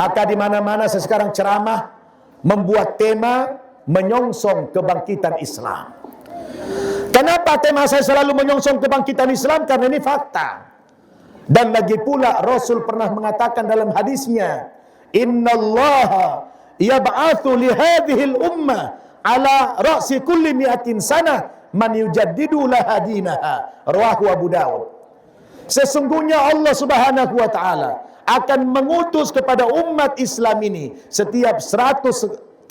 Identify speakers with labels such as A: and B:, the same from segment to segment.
A: Maka di mana-mana saya sekarang ceramah membuat tema menyongsong kebangkitan Islam. Kenapa tema saya selalu menyongsong kebangkitan Islam? Karena ini fakta. Dan lagi pula Rasul pernah mengatakan dalam hadisnya, innallaha yab'atsu li hadhil ummah ala ra'si kulli mi'atin sanah man yujaddidu laha dinaha. Rawahu Abu Dawud. Sesungguhnya Allah Subhanahu wa taala akan mengutus kepada umat Islam ini setiap 100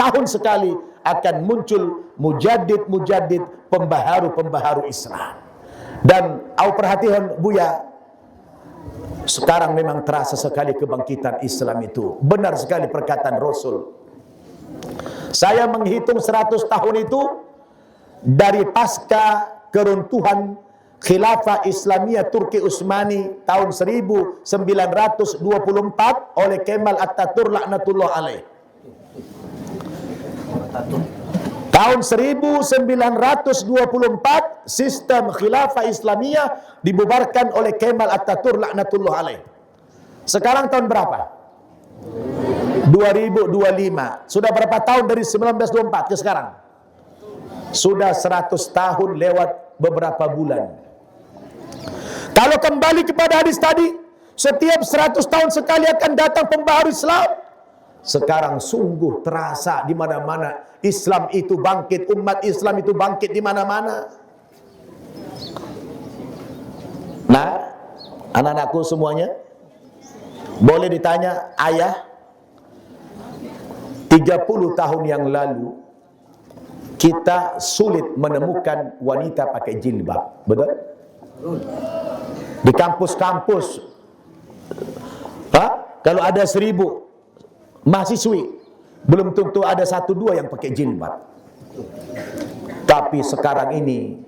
A: tahun sekali akan muncul mujaddid-mujaddid, pembaharu-pembaharu Islam. Dan au perhatian Buya, sekarang memang terasa sekali kebangkitan Islam itu. Benar sekali perkataan Rasul. Saya menghitung 100 tahun itu dari pasca keruntuhan Khilafah Islamiyah Turki Utsmani tahun 1924 oleh Kemal Atatürk laknatullah alaih. Tahun 1924 sistem Khilafah Islamiyah dibubarkan oleh Kemal Atatürk laknatullah alaih. Sekarang tahun berapa? 2025. Sudah berapa tahun dari 1924 ke sekarang? Sudah 100 tahun lewat beberapa bulan. Kalau kembali kepada hadis tadi, setiap 100 tahun sekali akan datang pembaharu Islam. Sekarang sungguh terasa di mana-mana Islam itu bangkit, umat Islam itu bangkit di mana-mana. Nah, anak-anakku semuanya, boleh ditanya, ayah, 30 tahun yang lalu kita sulit menemukan wanita pakai jilbab, betul? Di kampus-kampus, kalau ada 1000 mahasiswi, belum tentu ada 1-2 yang pakai jilbab. Tapi sekarang ini,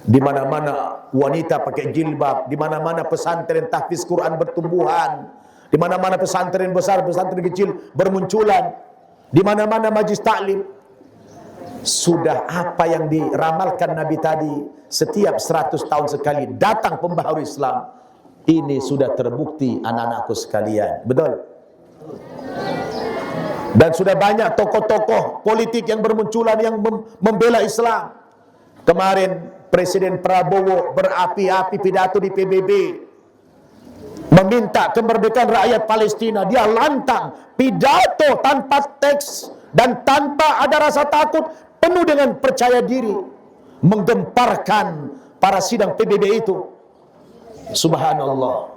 A: di mana-mana wanita pakai jilbab, di mana-mana pesantren tahfiz Quran bertumbuhan, di mana-mana pesantren besar, pesantren kecil bermunculan, di mana-mana majlis taklim. Sudah apa yang diramalkan Nabi tadi, setiap 100 tahun sekali datang pembaharu Islam. Ini sudah terbukti anak-anakku sekalian. Betul? Dan sudah banyak tokoh-tokoh politik yang bermunculan yang membela Islam. Kemarin Presiden Prabowo berapi-api pidato di PBB meminta kemerdekaan rakyat Palestina. Dia lantang pidato tanpa teks dan tanpa ada rasa takut, penuh dengan percaya diri, menggemparkan para sidang PBB itu. Subhanallah.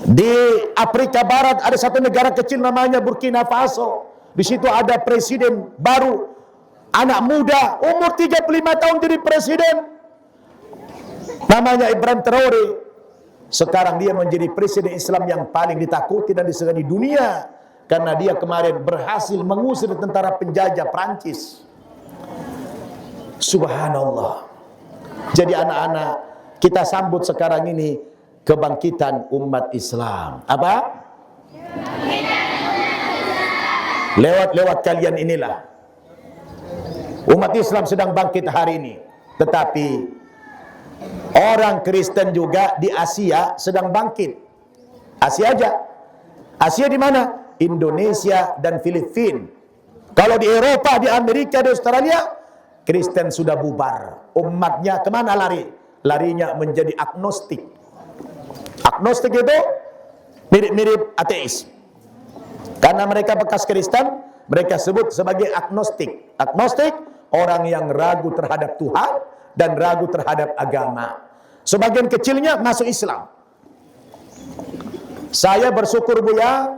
A: Di Afrika Barat ada satu negara kecil namanya Burkina Faso. Di situ ada presiden baru, anak muda, umur 35 tahun jadi presiden. Namanya Ibrahim Traore. Sekarang dia menjadi presiden Islam yang paling ditakuti dan disegani dunia, karena dia kemarin berhasil mengusir tentara penjajah Prancis. Subhanallah. Jadi anak-anak, kita sambut sekarang ini kebangkitan umat Islam. Apa? Lewat kalian inilah umat Islam sedang bangkit hari ini. Tetapi orang Kristen juga di Asia sedang bangkit. Asia aja. Asia di mana? Indonesia dan Filipina. Kalau di Eropa, di Amerika, di Australia, Kristen sudah bubar. Umatnya kemana lari? Larinya menjadi agnostik. Agnostik itu mirip-mirip ateis. Karena mereka bekas Kristen, mereka sebut sebagai agnostik. Agnostik, orang yang ragu terhadap Tuhan dan ragu terhadap agama. Sebagian kecilnya masuk Islam. Saya bersyukur Buya,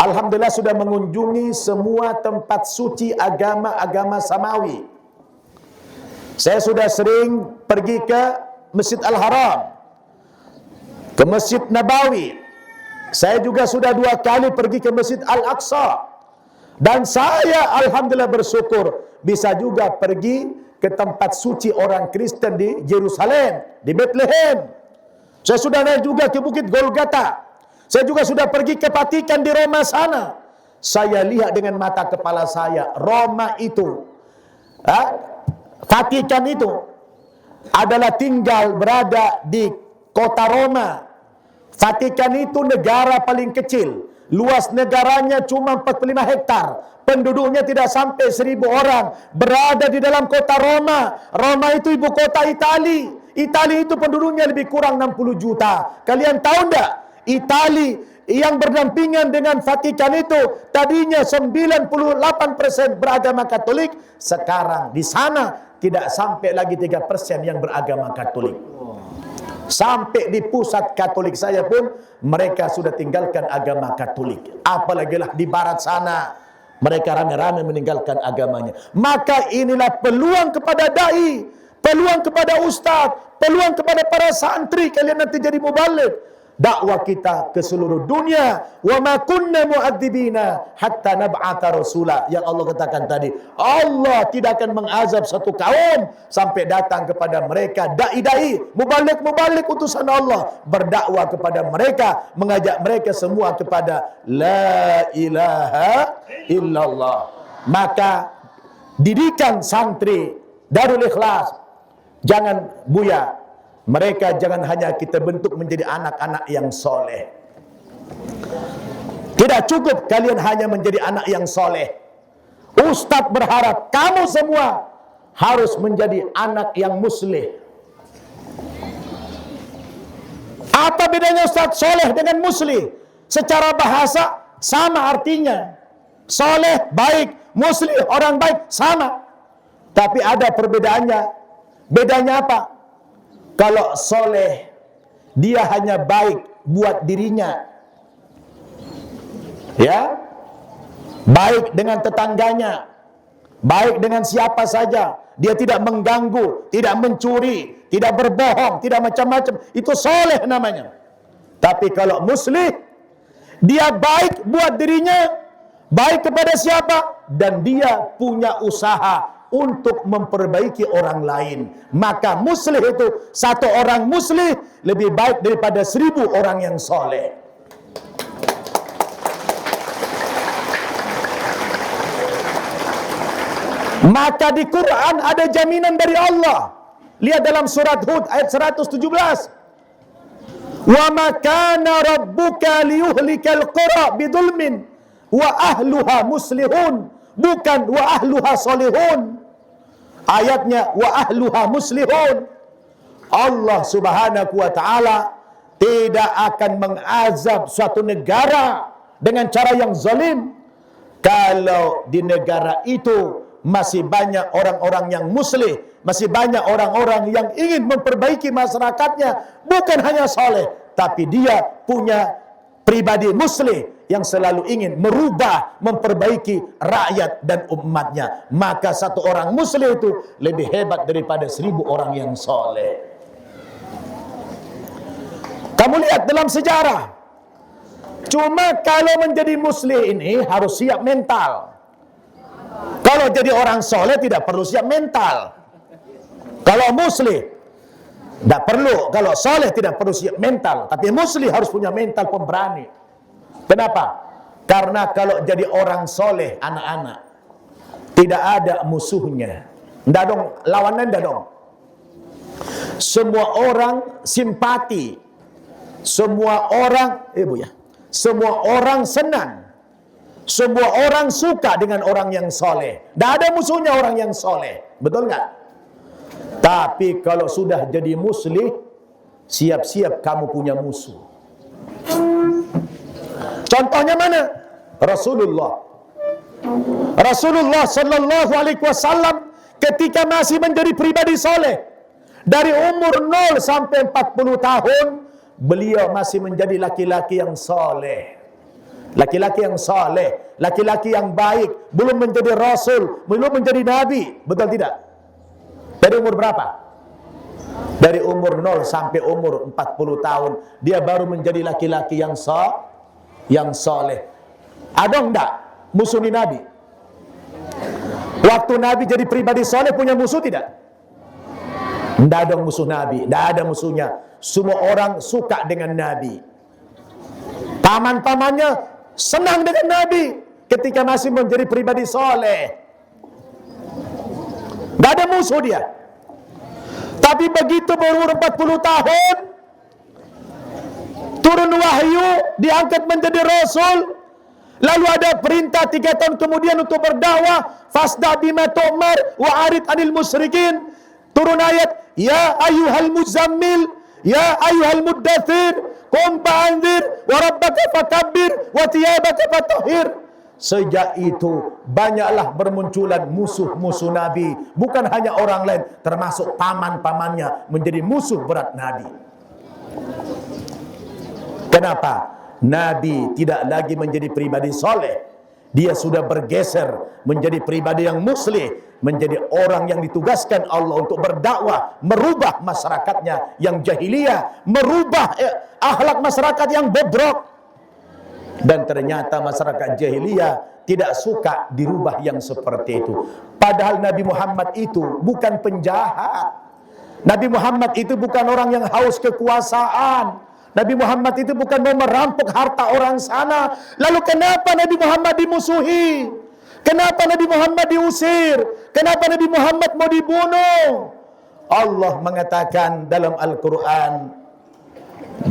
A: alhamdulillah sudah mengunjungi semua tempat suci agama-agama samawi. Saya sudah sering pergi ke Masjid Al-Haram, ke Masjid Nabawi. Saya juga sudah 2 kali pergi ke Masjid Al-Aqsa. Dan saya alhamdulillah bersyukur bisa juga pergi ke tempat suci orang Kristen di Yerusalem, di Bethlehem. Saya sudah naik juga ke Bukit Golgata. Saya juga sudah pergi ke Vatikan di Roma sana. Saya lihat dengan mata kepala saya, Roma itu, Vatikan itu adalah tinggal berada di kota Roma. Vatikan itu negara paling kecil, luas negaranya cuma 45 hektar, penduduknya tidak sampai 1.000 orang, berada di dalam kota Roma. Roma itu ibu kota Itali. Itali itu penduduknya lebih kurang 60 juta. Kalian tahu enggak? Itali yang berdampingan dengan Vatikan itu tadinya 98% beragama Katolik, sekarang di sana tidak sampai lagi 3% yang beragama Katolik. Sampai di pusat Katolik saya pun mereka sudah tinggalkan agama Katolik. Apalagi lah di barat sana mereka rame-rame meninggalkan agamanya. Maka inilah peluang kepada dai, peluang kepada ustaz, peluang kepada para santri, kalian nanti jadi mubaligh. Dakwah kita ke seluruh dunia. Wa ma kunna mu'adzibina hatta nab'atha rasula. Yang Allah katakan tadi, Allah tidak akan mengazab satu kaum sampai datang kepada mereka dai-dai, mubalik utusan Allah, berdakwah kepada mereka, mengajak mereka semua kepada la ilaha illallah. Maka didikan santri Darul Ikhlas jangan buya. Mereka jangan hanya kita bentuk menjadi anak-anak yang soleh. Tidak cukup kalian hanya menjadi anak yang soleh. Ustadz berharap kamu semua harus menjadi anak yang muslih. Apa bedanya Ustadz soleh dengan muslih? Secara bahasa sama artinya. Soleh, baik, muslih, orang baik, sama. Tapi ada perbedaannya. Bedanya apa? Kalau soleh, dia hanya baik buat dirinya, ya, baik dengan tetangganya, baik dengan siapa saja. Dia tidak mengganggu, tidak mencuri, tidak berbohong, tidak macam-macam. Itu soleh namanya. Tapi kalau muslih, dia baik buat dirinya, baik kepada siapa, dan dia punya usaha untuk memperbaiki orang lain. Maka muslih itu, satu orang muslih lebih baik daripada 1.000 orang yang soleh. Maka di Quran ada jaminan dari Allah. Lihat dalam surat Hud ayat 117. Wa ma kana rabbuka liyuhlikal qura bidulmin wa ahluha muslihun, bukan wa ahluha solihun. Ayatnya wa ahluha muslihun. Allah subhanahu wa ta'ala tidak akan mengazab suatu negara dengan cara yang zalim kalau di negara itu masih banyak orang-orang yang muslih, masih banyak orang-orang yang ingin memperbaiki masyarakatnya, bukan hanya soleh, tapi dia punya pribadi muslih yang selalu ingin merubah, memperbaiki rakyat dan umatnya. Maka satu orang muslim itu lebih hebat daripada 1.000 orang yang soleh. Kamu lihat dalam sejarah, cuma kalau menjadi muslim ini harus siap mental. Kalau jadi orang soleh tidak perlu siap mental. Kalau muslim tidak perlu, kalau soleh tidak perlu siap mental. Tapi muslim harus punya mental pemberani. Kenapa? Karena kalau jadi orang soleh, anak-anak, tidak ada musuhnya. Nggak dong, lawannya nggak dong. Semua orang simpati, semua orang, semua orang senang, semua orang suka dengan orang yang soleh. Nggak ada musuhnya orang yang soleh, betul nggak? Tapi kalau sudah jadi muslim, siap-siap kamu punya musuh. Contohnya mana? Rasulullah sallallahu alaihi wasallam ketika masih menjadi pribadi soleh, dari umur 0 sampai 40 tahun, beliau masih menjadi laki-laki yang soleh. Laki-laki yang soleh, laki-laki yang baik, belum menjadi rasul, belum menjadi nabi, betul tidak? Dari umur berapa? Dari umur 0 sampai umur 40 tahun, dia baru menjadi laki-laki yang soleh. Ada enggak musuh di Nabi? Waktu Nabi jadi pribadi soleh punya musuh tidak? Enggak ada musuh Nabi, enggak ada musuhnya. Semua orang suka dengan Nabi. Paman-pamannya senang dengan Nabi ketika masih menjadi pribadi soleh. Enggak ada musuh dia. Tapi begitu berumur 40 tahun, turun wahyu, diangkat menjadi rasul, Lalu ada perintah 3 tahun kemudian untuk berdakwah, fasda bima tu'mar wa arid anil musyrikin. Turun ayat, ya ayyuhal muzammil, ya ayyuhal muddathir, qum fa'anzir wa rabbaka fakabbir wa thiyabaka fatahhir. Sejak itu banyaklah bermunculan musuh-musuh Nabi, bukan hanya orang lain, termasuk paman-pamannya menjadi musuh berat Nabi. Kenapa? Nabi tidak lagi menjadi pribadi soleh. Dia sudah bergeser menjadi pribadi yang muslih, menjadi orang yang ditugaskan Allah untuk berdakwah, merubah masyarakatnya yang jahiliyah, merubah akhlak masyarakat yang bobrok. Dan ternyata masyarakat jahiliyah tidak suka dirubah yang seperti itu. Padahal Nabi Muhammad itu bukan penjahat. Nabi Muhammad itu bukan orang yang haus kekuasaan. Nabi Muhammad itu bukan mau merampok harta orang sana. Lalu kenapa Nabi Muhammad dimusuhi? Kenapa Nabi Muhammad diusir? Kenapa Nabi Muhammad mau dibunuh? Allah mengatakan dalam Al-Quran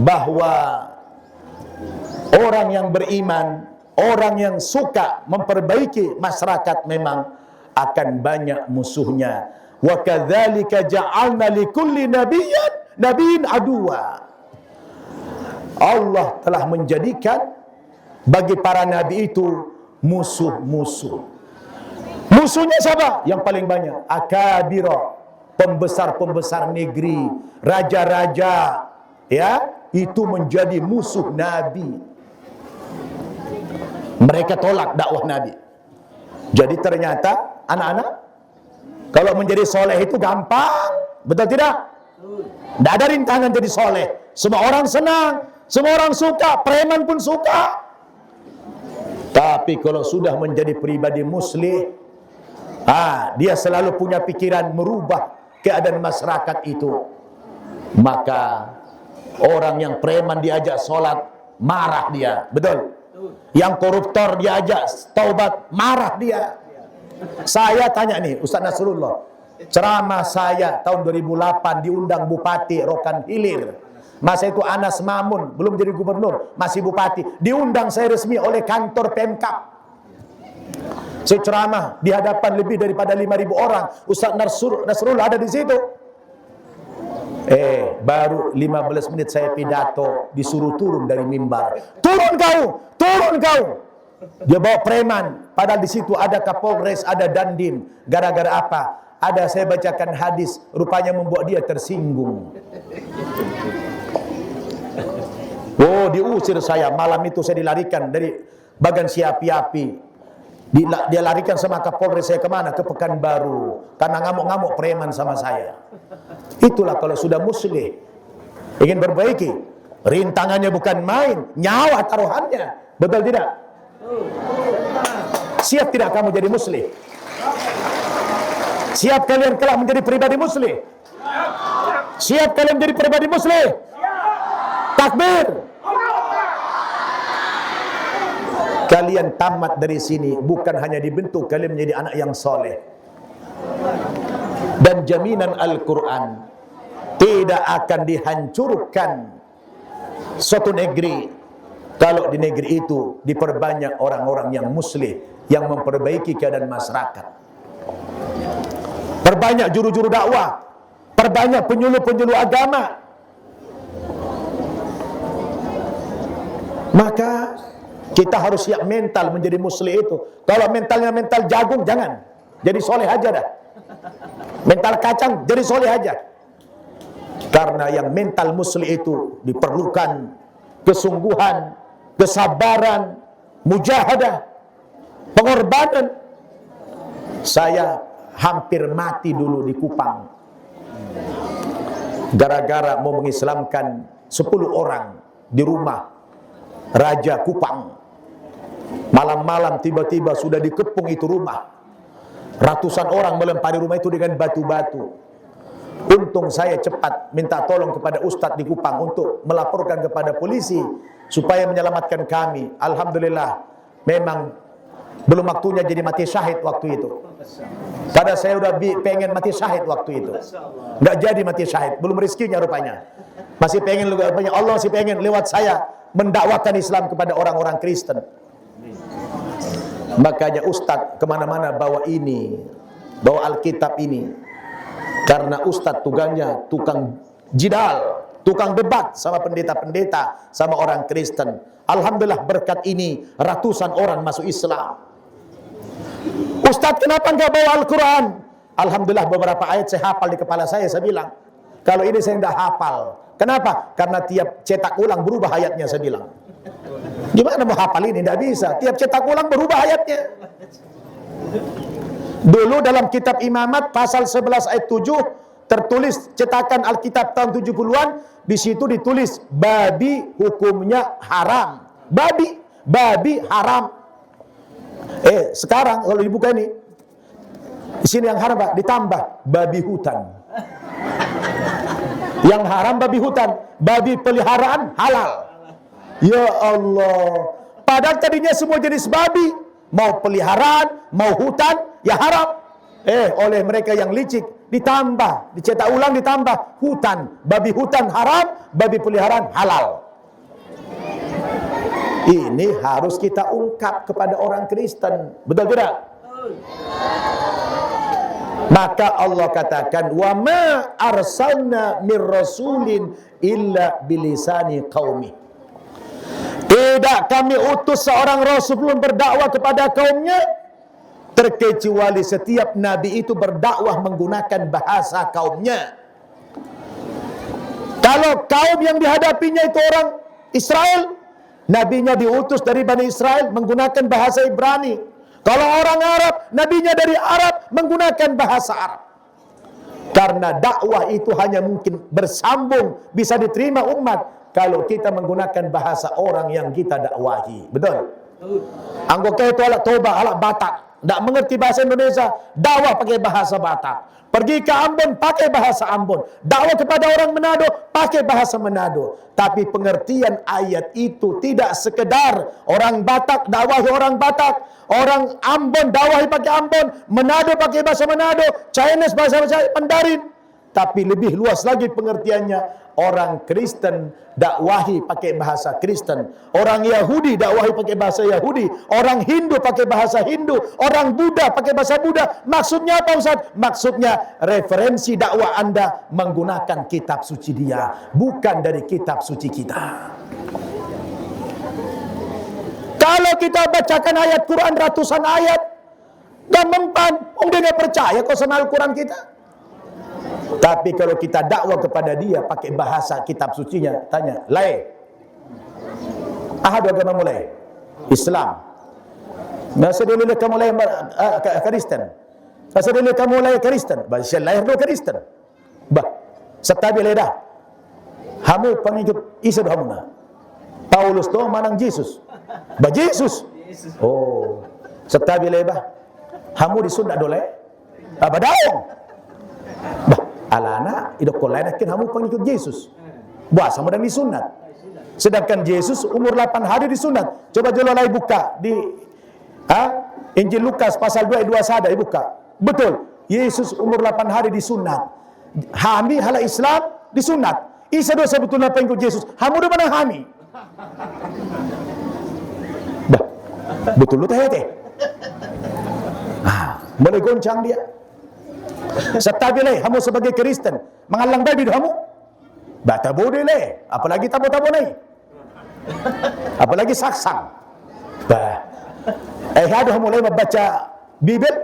A: bahwa orang yang beriman, orang yang suka memperbaiki masyarakat memang akan banyak musuhnya. Wa kadzalika ja'alna likulli nabiyyin aduwa. Allah telah menjadikan bagi para nabi itu musuh-musuh. Musuhnya siapa? Yang paling banyak akabira, pembesar-pembesar negeri, raja-raja, ya, itu menjadi musuh Nabi. Mereka tolak dakwah Nabi. Jadi ternyata anak-anak, kalau menjadi soleh itu gampang, betul tidak? Tidak ada rintangan jadi soleh. Semua orang senang, semua orang suka, preman pun suka. Tapi kalau sudah menjadi pribadi muslih, dia selalu punya pikiran merubah keadaan masyarakat itu. Maka orang yang preman diajak sholat, marah dia, betul. Yang koruptor diajak taubat, marah dia. Saya tanya nih, Ustaz Nasrullah, ceramah saya tahun 2008 diundang Bupati Rokan Hilir. Masa itu Anas Mamun belum jadi gubernur, masih bupati. Diundang saya resmi oleh kantor Pemkab. Saya ceramah di hadapan lebih daripada 5.000 orang. Ustaz Nasrullah ada di situ. Baru 15 menit saya pidato, disuruh turun dari mimbar. Turun kau, turun kau. Dia bawa preman, padahal di situ ada Kapolres, ada Dandim. Gara-gara apa? Ada saya bacakan hadis, rupanya membuat dia tersinggung. Oh, diusir saya. Malam itu saya dilarikan dari Bagan Siapi-api. Dia larikan sama Kapolres saya kemana? Ke Pekanbaru. Karena ngamuk-ngamuk preman sama saya. Itulah kalau sudah muslih, ingin berbaiki, rintangannya bukan main, nyawa taruhannya. Betul tidak? Siap tidak kamu jadi muslih? Siap kalian kelak menjadi pribadi muslih? Siap kalian menjadi pribadi muslih? Takbir! Kalian tamat dari sini bukan hanya dibentuk kalian menjadi anak yang soleh. Dan jaminan Al-Quran tidak akan dihancurkan suatu negeri kalau di negeri itu diperbanyak orang-orang yang muslih, yang memperbaiki keadaan masyarakat. Perbanyak juru-juru dakwah, perbanyak penyuluh-penyuluh agama. Maka kita harus siap mental menjadi muslih itu. Kalau mentalnya mental jagung, jangan. Jadi soleh aja dah. Mental kacang, jadi soleh aja. Karena yang mental muslih itu diperlukan kesungguhan, kesabaran, mujahadah, pengorbanan. Saya hampir mati dulu di Kupang. Gara-gara mau mengislamkan 10 orang di rumah Raja Kupang. Malam-malam tiba-tiba sudah dikepung itu rumah. Ratusan orang melempari rumah itu dengan batu-batu. Untung saya cepat minta tolong kepada Ustadz di Kupang untuk melaporkan kepada polisi supaya menyelamatkan kami. Alhamdulillah, memang belum waktunya jadi mati syahid waktu itu. Karena saya udah pengen mati syahid waktu itu. Nggak jadi mati syahid, belum rezekinya rupanya. Masih pengen, rupanya Allah masih pengen lewat saya mendakwakan Islam kepada orang-orang Kristen. Makanya Ustadz kemana-mana bawa ini, bawa Alkitab ini, karena Ustadz tugasnya tukang jidal, tukang debat sama pendeta-pendeta, sama orang Kristen. Alhamdulillah berkat ini ratusan orang masuk Islam. Ustadz kenapa enggak bawa Al-Quran? Alhamdulillah beberapa ayat saya hafal di kepala saya bilang. Kalau ini saya tidak hafal. Kenapa? Karena tiap cetak ulang berubah ayatnya, saya bilang. Gimana mau hafal ini? Tidak bisa. Tiap cetak ulang berubah ayatnya. Dulu dalam kitab Imamat pasal 11 ayat 7 tertulis cetakan Alkitab tahun 70-an, di situ ditulis babi hukumnya haram. Babi haram. Sekarang kalau dibuka ini, di sini yang haram Pak, ditambah babi hutan. Yang haram babi hutan, babi peliharaan halal. Ya Allah. Padahal tadinya semua jenis babi, mau peliharaan, mau hutan, ya haram. Oleh mereka yang licik ditambah, dicetak ulang ditambah hutan, babi hutan haram, babi peliharaan halal. Ini harus kita ungkap kepada orang Kristen. Betul tidak? Maka Allah katakan, wa ma arsalna mir rasulin illa bilisani qaumi. Tidak kami utus seorang rasul belum berdakwah kepada kaumnya, terkecuali setiap nabi itu berdakwah menggunakan bahasa kaumnya. Kalau kaum yang dihadapinya itu orang Israel, nabinya diutus dari Bani Israel menggunakan bahasa Ibrani. Kalau orang Arab, nabinya dari Arab menggunakan bahasa Arab. Karena dakwah itu hanya mungkin bersambung, bisa diterima umat kalau kita menggunakan bahasa orang yang kita dakwahi. Betul? Anggota itu alat Toba, alat Batak, tidak mengerti bahasa Indonesia, dakwah pakai bahasa Batak. Pergi ke Ambon pakai bahasa Ambon, dakwah kepada orang Manado pakai bahasa Manado. Tapi pengertian ayat itu tidak sekedar orang Batak dakwahi orang Batak, orang Ambon dakwahi pakai Ambon, Manado pakai bahasa Manado, Chinese bahasa Mandarin. Tapi lebih luas lagi pengertiannya. Orang Kristen dakwahi pakai bahasa Kristen, orang Yahudi dakwahi pakai bahasa Yahudi, orang Hindu pakai bahasa Hindu, orang Buddha pakai bahasa Buddha. Maksudnya apa Ustaz? Maksudnya referensi dakwah Anda menggunakan kitab suci dia, bukan dari kitab suci kita. Kalau kita bacakan ayat Quran ratusan ayat, dan mempan, dia nggak percaya kok sama Al-Quran kita. Tapi kalau kita dakwah kepada dia pakai bahasa kitab sucinya, tanya, lai, ahad agama mulai Islam, masa dulu kamu mulai Kristen, masa dulu kamu mulai Kristen, bahasa lahir dulu Kristen, setabi ledah, hamu pengikut Isa dohamuna, Paulus doh manang Yesus, Yesus, oh, setabi lebah, hamu disunda dole, apa daung? Alana idok kolai nakin hamu pengikut Yesus. Buat sama dan disunat. Sedangkan Yesus umur 8 hari disunat. Coba jololai buka di Injil Lukas pasal 2 ayat 21 buka. Betul. Yesus umur 8 hari disunat. Hami hala Islam disunat. Isa dosa sebetulnya pengikut Yesus. Hamu do mana hami? Betul lu teh. Mulai goncang dia. Setabilai hamu sebagai Kristen mengalang babi hamu bata boleh le, apalagi tabu-tabu nai, apalagi saksang. Haduh mulai membaca Bible,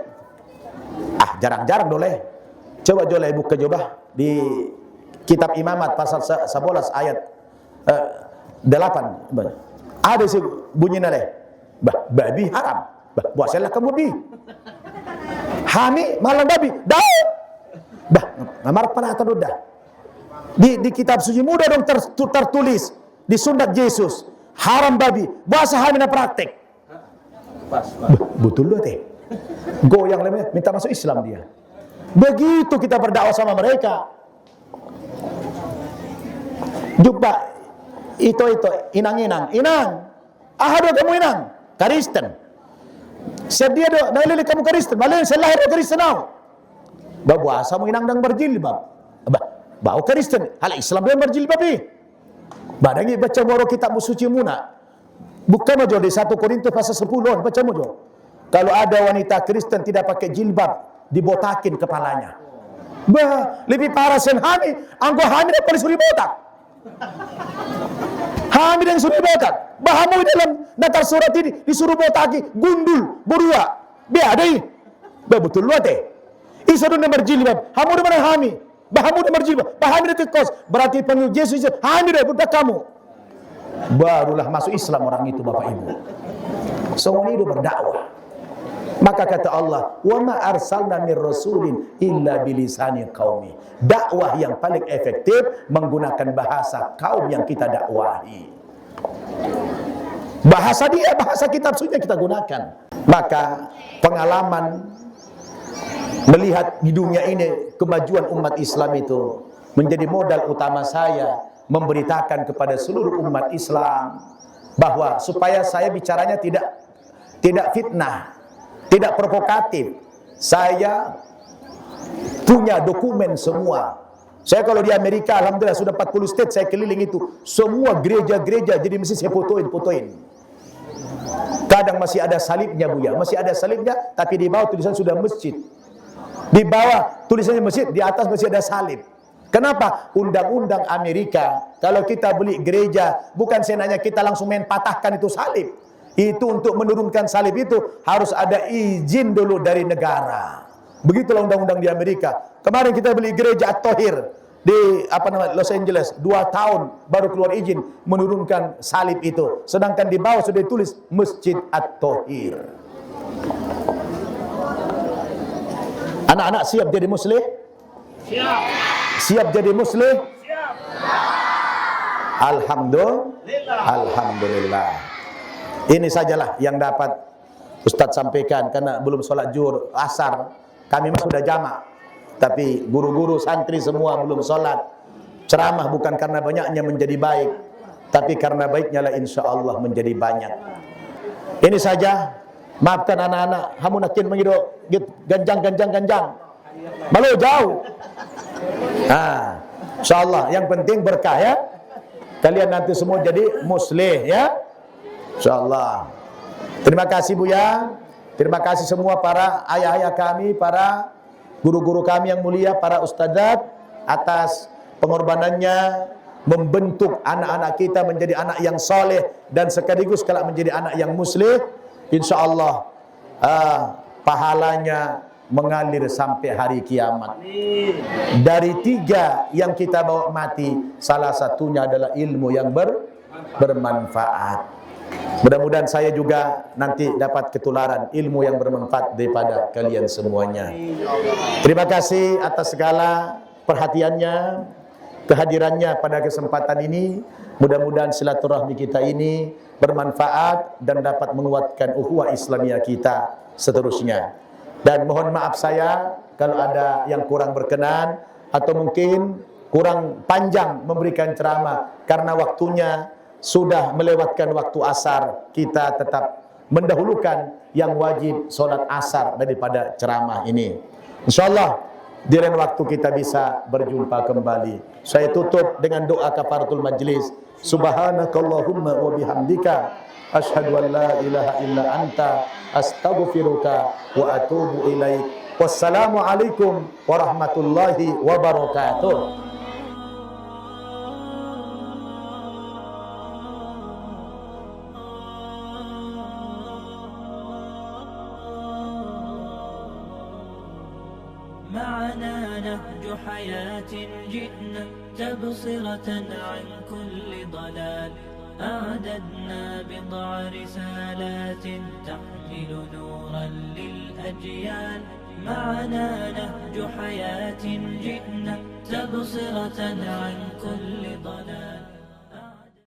A: jarang-jarang dole. Coba jolai buka coba di kitab Imamat pasal 11 ayat 8. Ada sih bunyinya le, babi haram, buasalah kamu bi. Hami malang babi, dah, ngamar pernah atau dah. Di kitab suci muda dong tertulis di sunat Yesus haram babi, bahasa hami na praktek. Betul loh teh. Goyang lemnya, minta masuk Islam dia. Begitu kita berdakwah sama mereka. Jumpa itu inang. Ahado kamu inang, Kristen. Sedia do, nalili kamu Kristen, malin saya lahir Kristen now. Babuasa mo inang berjilbab. Bau Kristen, hal Islam dia berjilbab ni. Badangi baca moro kitab suci muna. Bukan mo jo di 1 Korintus pasal 10, baca mo jo. kalau ada wanita Kristen tidak pakai jilbab, dibotakin kepalanya. Bah, lebih parah sen hamil. Anggo hamil apa disuruh botak? Hamil yang disuruh botak. Bahamu dalam natal surat ini disuruh botaki, gundul, berua. Biadai. Bah betul lu teh. Isa dun berjilbab. Hamu di mana hamil? Bahamu di berjilbab. Bahamu di kos. Berarti panggil Yesus hamil dah budak kamu. Barulah masuk Islam orang itu, Bapak Ibu. Semua itu berdakwah. Maka kata Allah, "Wa ma arsalna mir rasulin illa bilisani qaumi." Dakwah yang paling efektif menggunakan bahasa kaum yang kita dakwahi. Bahasa dia, bahasa kitab suci kita gunakan. Maka pengalaman melihat di dunia ini kemajuan umat Islam itu menjadi modal utama saya memberitakan kepada seluruh umat Islam bahwa supaya saya bicaranya tidak fitnah, tidak provokatif. Saya punya dokumen semua. Saya kalau di Amerika, alhamdulillah sudah 40 state saya keliling itu. Semua gereja-gereja, jadi mesti saya fotoin. Kadang masih ada salibnya, Buya. Masih ada salibnya, tapi di bawah tulisan sudah masjid. Di bawah tulisannya masjid, di atas masih ada salib. Kenapa? Undang-undang Amerika, kalau kita beli gereja, bukan senanya kita langsung main patahkan itu salib. Itu untuk menurunkan salib itu harus ada izin dulu dari negara. Begitulah undang-undang di Amerika. Kemarin kita beli gereja At-Thohir di Los Angeles, 2 tahun baru keluar izin menurunkan salib itu. Sedangkan di bawah sudah ditulis Masjid At-Thohir. Anak-anak siap jadi muslim? Siap. Siap jadi muslim? Siap. Alhamdulillah. Ini sajalah yang dapat Ustadz sampaikan, karena belum sholat zuhur, asar. Kami mah sudah jamak, tapi guru-guru santri semua belum sholat. Ceramah bukan karena banyaknya menjadi baik, tapi karena baiknya lah insya Allah menjadi banyak. Ini saja. Maafkan anak-anak. Hamu nakin mengido ganjang. Malu jauh. Insya Allah. Yang penting berkah ya. Kalian nanti semua jadi muslih ya. Insya Allah. Terima kasih Buya. Terima kasih semua para ayah-ayah kami, para guru-guru kami yang mulia, para ustadzat atas pengorbanannya membentuk anak-anak kita menjadi anak yang soleh dan sekaligus kelak menjadi anak yang muslim. Insya Allah pahalanya mengalir sampai hari kiamat. Dari 3 yang kita bawa mati, salah satunya adalah ilmu yang bermanfaat. Mudah-mudahan saya juga nanti dapat ketularan ilmu yang bermanfaat daripada kalian semuanya. Terima kasih atas segala perhatiannya, kehadirannya pada kesempatan ini. Mudah-mudahan silaturahmi kita ini bermanfaat dan dapat menguatkan ukhuwah Islamiyah kita seterusnya. Dan mohon maaf saya kalau ada yang kurang berkenan atau mungkin kurang panjang memberikan ceramah karena waktunya sudah melewatkan waktu asar. Kita tetap mendahulukan yang wajib sholat asar daripada ceramah ini. InsyaAllah di lain waktu kita bisa berjumpa kembali. Saya tutup dengan doa kafaratul majlis. Subhanakallahumma wa bihamdika asyhadu an la ilaha illa anta astaghfiruka wa atubu ilaik. Wassalamu alaikum warahmatullahi wabarakatuh.
B: معنا نهج حياة جئنا تبصرة عن كل ضلال أعددنا بضع رسالات تحمل نورا للأجيال معنا نهج حياة جئنا تبصرة عن كل ضلال